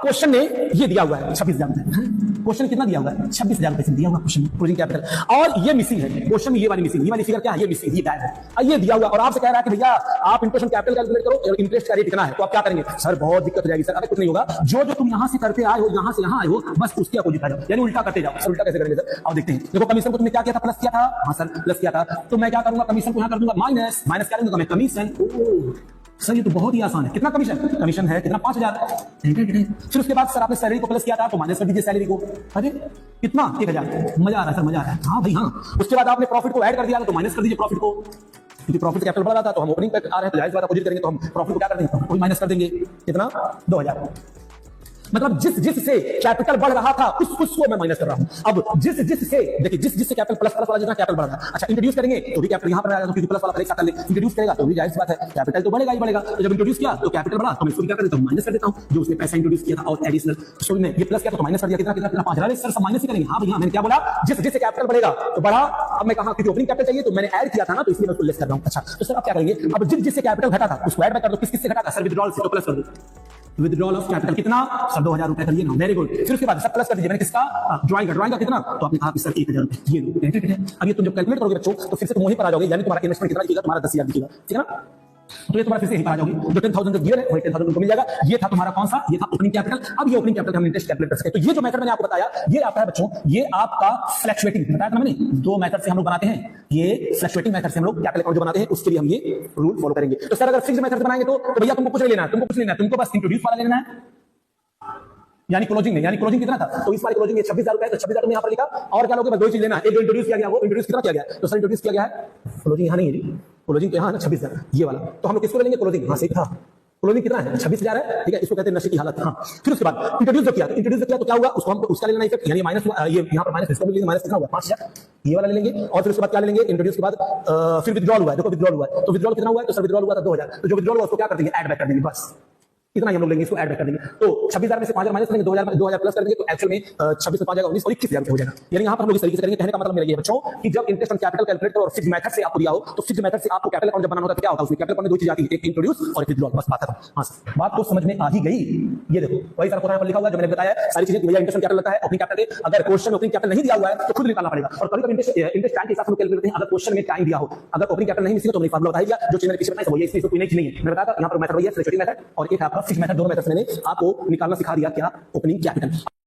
Question ने ये दिया हुआ है 26,000 रुपए। क्वेश्चन कितना दिया हुआ है? 26,000 रुपए दिया हुआ क्वेश्चन क्लोजिंग कैपिटल, और ये मिसिंग है क्वेश्चन में, ये वाली मिसिंग, ये वाली फिगर क्या है? ये मिसिंग, ये गायब है। ये दिया हुआ और आपसे कह रहा है कि भैया आप इंटरेस्ट कैपिटल कैलकुलेट करो और इंटरेस्ट का रेट कितना है, तो आप क्या करेंगे? सर बहुत दिक्कत हो जाएगी सर। अरे कुछ नहीं होगा, जो जो तुम यहां से करते आए हो, यहां से यहां आए हो, बस उसके अपोजिट आ जाओ, यानी उल्टा करते जाओ। सर उल्टा कैसे करेंगे सर? अब देखते हैं। देखो कमीशन को तुमने क्या किया था? प्लस किया था। हाँ सर प्लस किया था, तो मैं क्या करूंगा? कमीशन को यहां कर दूंगा माइनस। माइनस क्या करूंगा मैं? कमीशन। सर ये तो बहुत ही आसान है। कितना कमीशन? कमीशन है कितना? 5,000। फिर उसके बाद सर आपने सैलरी को प्लस किया था, तो माइनस कर दीजिए सैलरी को। अरे कितना? 1,000। मजा आ रहा है सर, मजा आ रहा है। हाँ भाई हाँ। उसके बाद आपने प्रॉफिट को ऐड कर दिया, तो माइनस कर दीजिए प्रॉफिट को, क्योंकि प्रॉफिट कैपिटल बढ़ रहा था, तो हम ओपनिंग पे आ रहे हैं, तो जाहिर बात अपोजिट करेंगे, तो हम प्रॉफिट को क्या कर देंगे? कोई माइनस कर देंगे। कितना? 2,000। मतलब जिस जिस से कैपिटल बढ़ रहा था उसको मैं माइनस कर रहा हूं। अब जिस जिस से देखिए, जिस जिस से कैपिटल प्लस वाला जितना कैपिटल बढ़ रहा है, अच्छा इंट्रोड्यूस करेंगे तो भी कैपिटल यहां पर आएगा, क्योंकि प्लस वाला एक साथ कर ले। इंट्रोड्यूस करेगा तो भी जाहिर सी बात है कैपिटल तो बढ़ेगा ही बढ़ेगा। तो जब इंट्रोड्यूस किया तो कैपिटल बढ़ा, तो मैं इसको क्या कर देता हूं? माइनस कर देता हूं, जो उसने पैसा इंट्रोड्यूस किया था और एडिशनल। तो में ये प्लस किया तो माइनस कर दिया। कितना कितना कितना? 5,000। सर सब माइनस ही करेंगे। हां भैया मैंने क्या बोला? जिस जिस से कैपिटल बढ़ेगा तो बढ़ा। अब मैं कहा कि ओपनिंग कैपिटल चाहिए, तो मैंने ऐड किया था ना, तो इसलिए मैं उसको लेस कर रहा हूं। अच्छा तो सर आप क्या करेंगे? अब जिस जिस से कैपिटल घटा था उसको ऐड बैक कर दो। किस किस से घटा था? सर विथड्रॉल से, तो प्लस कर दो। विथड्रॉल ऑफ कैपिटल कितना? सर 2,000 रुपए कर लिए ना, वेरी गुड। फिर उसके बाद सब प्लस कर दीजिए। मैंने किसका? ड्राइंग का कितना? तो आपने कहा कि सर 1,000 रुपए। ये लो। अब ये तुम जब कैलकुलेट करोगे बच्चों, तो फिर से तुम वहीं पर आ जाओगे, यानी तुम्हारा इन्वेस्टमेंट कितना दिखेगा? तुम्हारा 10,000 दिखेगा, ठीक है ना? तो ये तुम्हारा फिर से यहीं पर आ जाओगे। जो 10,000 गियर है वही 10,000 को मिल जाएगा। ये था तुम्हारा कौन सा? ये था ओपनिंग कैपिटल। अब ये ओपनिंग कैपिटल हम इंटरेस्ट कैलकुलेट कर सकते हैं। तो ये जो मेथड मैंने आपको बताया, ये आता है बच्चों, ये आपका फ्लक्चुएटिंग बताया था मैंने। दो मेथड से हम लोग बनाते हैं, ये फ्लक्चुएटिंग मेथड से हम लोग कैपिटल अकाउंट जो बनाते हैं, उसके लिए हम ये रूल फॉलो करेंगे। तो सर अगर फिक्स्ड मेथड से बनाएंगे तो भैया तुमको कुछ नहीं लेना है, तुमको कुछ लेना है, तुमको बस इंट्रोड्यूस वाला लेना है, यानी क्लोजिंग नहीं। यानी क्लोजिंग कितना था? तो इस बार क्लोजिंग ये 26,000 रुपए है, तो 26,000 तुमने यहां पर लिखा। और क्या लोगे? बस दो ही चीज लेना है। एक जो इंट्रोड्यूस किया गया, वो इंट्रोड्यूस कितना किया गया? तो सर इंट्रोड्यूस किया गया है, क्लोजिंग यहां नहीं है जी, क्लोजिंग तो यहां है ना 26,000, ये वाला। तो हम लोग किसको लेंगे? क्लोजिंग। हां सही था, क्लोजिंग कितना है? 26,000 है, ठीक है। इसको कहते हैं नशे की हालत। हाँ फिर उसके बाद इंट्रोड्यूस जो किया, इंट्रोड्यूस किया तो क्या हुआ? उसको हम उसका लेना इफेक्ट, यानी माइनस, ये यहां पर माइनस, इसको भी लेंगे, माइनस कितना हुआ? 5,000, ये वाला ले लेंगे। और फिर उसके बाद क्या लेंगे? इंट्रोड्यूस के बाद फिर विथड्रॉल हुआ है। देखो विथड्रॉल हुआ है, तो विथड्रॉल कितना हुआ है? तो सर विथड्रॉल हुआ था 2,000, तो जो विथड्रॉल हुआ उसको क्या कर देंगे? ऐड बैक कर देंगे, बस इतना ही हम लोग लेंगे, इसको ऐड बैक कर देंगे। तो 26,000 में से 5,000 माइनस करेंगे, 2,000 प्लस कर देंगे, तो एक्चुअल में 26 से 5 जाएगा 19 और 21,000 हो जाएगा। यानी यहाँ पर हम लोग इस तरीके से करेंगे। कहने का मतलब मेरा ये है बच्चों कि जब इंटरेस्ट ऑन कैपिटल कैलकुलेट करो और फिक्स्ड मेथड से आपको दिया हो, तो फिक्स्ड मेथड से आपको कैपिटल अकाउंट जब बनाना होता है तो क्या होता है? उसमें कैपिटल अकाउंट में दो चीज आती है, एक इंट्रोड्यूस और एक विथड्रॉल। बस बात खत्म। हां सर बात तो समझ में आ ही गई। ये देखो वही सारा यहाँ पर लिखा हुआ है जो मैंने बताया सारी चीजें। भैया इंटरेस्ट कैपिटल लगता है ओपनिंग कैपिटल के। अगर क्वेश्चन में ओपनिंग कैपिटल नहीं दिया हुआ है तो खुद निकालना पड़ेगा। और कभी-कभी इंटरेस्ट टाइम के हिसाब से कैलकुलेट करते हैं। अगर क्वेश्चन में टाइम दिया हो, अगर ओपनिंग कैपिटल नहीं मिलेगा तो मैंने फार्मूला बता दिया, जो चीज मैंने पीछे बताया वो ये, इसमें कोई नई चीज नहीं है। मैंने बताया था यहाँ पर मेथड वही है, फ्लक्चुएटिंग मेथड और एक आपका फिक्स्ड मेथड। दोनों मेथड से मैंने आपको निकालना सिखा दिया क्या? Opening capital.